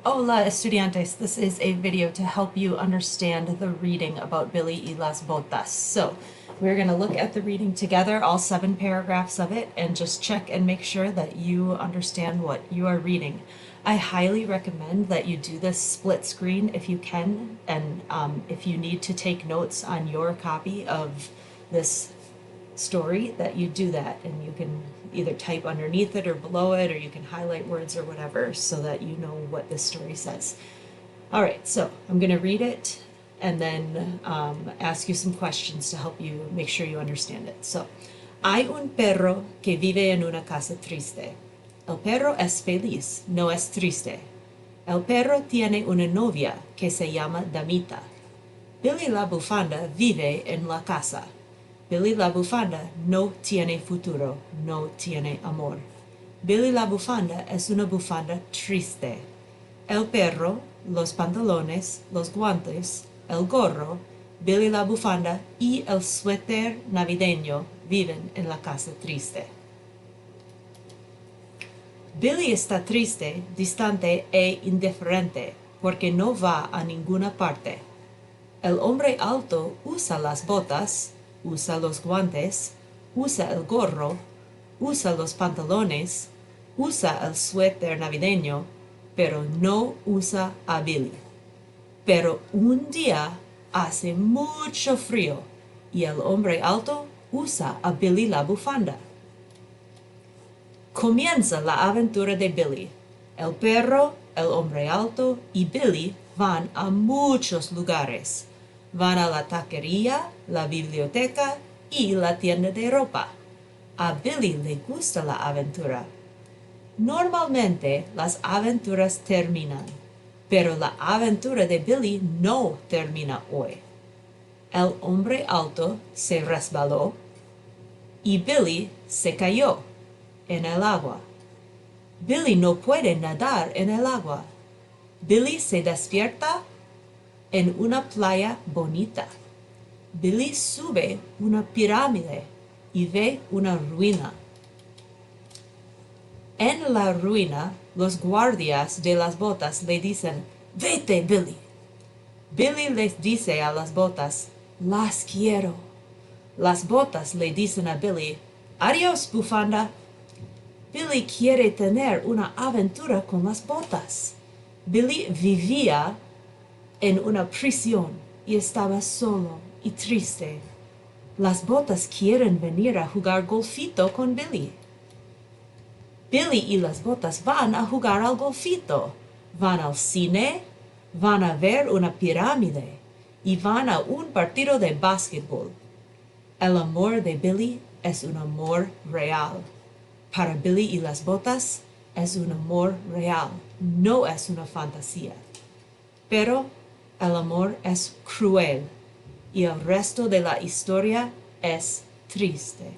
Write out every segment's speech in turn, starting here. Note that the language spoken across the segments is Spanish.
Hola, estudiantes. This is a video to help you understand the reading about Billy y las Botas. So, we're going to look at the reading together, all 7 paragraphs of it, and just check and make sure that you understand what you are reading. I highly recommend that you do this split screen if you can, and if you need to take notes on your copy of this story, that you do that, and you can either type underneath it or below it, or you can highlight words or whatever so that you know what this story says. All right, so I'm going to read it and then ask you some questions to help you make sure you understand it. So, hay un perro que vive en una casa triste. El perro es feliz, no es triste. El perro tiene una novia que se llama Damita. Billy la bufanda vive en la casa. Billy la bufanda no tiene futuro, no tiene amor. Billy la bufanda es una bufanda triste. El perro, los pantalones, los guantes, el gorro, Billy la bufanda y el suéter navideño viven en la casa triste. Billy está triste, distante e indiferente porque no va a ninguna parte. El hombre alto usa las botas, usa los guantes, usa el gorro, usa los pantalones, usa el suéter navideño, pero no usa a Billy. Pero un día hace mucho frío y el hombre alto usa a Billy la bufanda. Comienza la aventura de Billy. El perro, el hombre alto y Billy van a muchos lugares. Van a la taquería, la biblioteca y la tienda de ropa. A Billy le gusta la aventura. Normalmente las aventuras terminan, pero la aventura de Billy no termina hoy. El hombre alto se resbaló y Billy se cayó en el agua. Billy no puede nadar en el agua. Billy se despierta en una playa bonita. Billy sube una pirámide y ve una ruina. En la ruina, los guardias de las botas le dicen, «Vete, Billy». Billy les dice a las botas, «Las quiero». Las botas le dicen a Billy, «Adiós, bufanda». Billy quiere tener una aventura con las botas. Billy vivía en una prisión y estaba solo y triste. Las botas quieren venir a jugar golfito con Billy. Billy y las botas van a jugar al golfito, van al cine, van a ver una pirámide y van a un partido de básquetbol. El amor de Billy es un amor real. Para Billy y las botas es un amor real, no es una fantasía. Pero el amor es cruel y el resto de la historia es triste.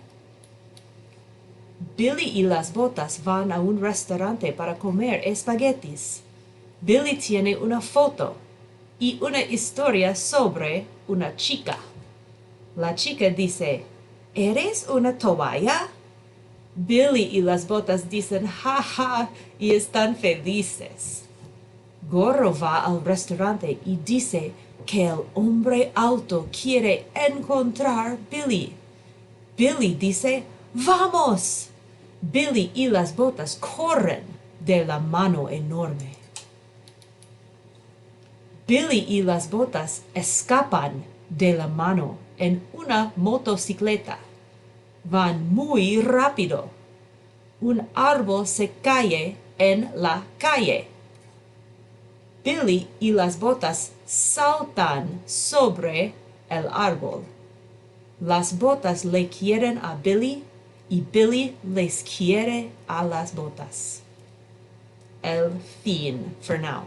Billy y las botas van a un restaurante para comer espaguetis. Billy tiene una foto y una historia sobre una chica. La chica dice, ¿eres una toalla? Billy y las botas dicen, ja, ja, y están felices. Gorro va al restaurante y dice que el hombre alto quiere encontrar Billy. Billy dice, ¡vamos! Billy y las botas corren de la mano enorme. Billy y las botas escapan de la mano en una motocicleta. Van muy rápido. Un árbol se cae en la calle. Billy y las botas saltan sobre el árbol. Las botas le quieren a Billy y Billy les quiere a las botas. El fin, for now.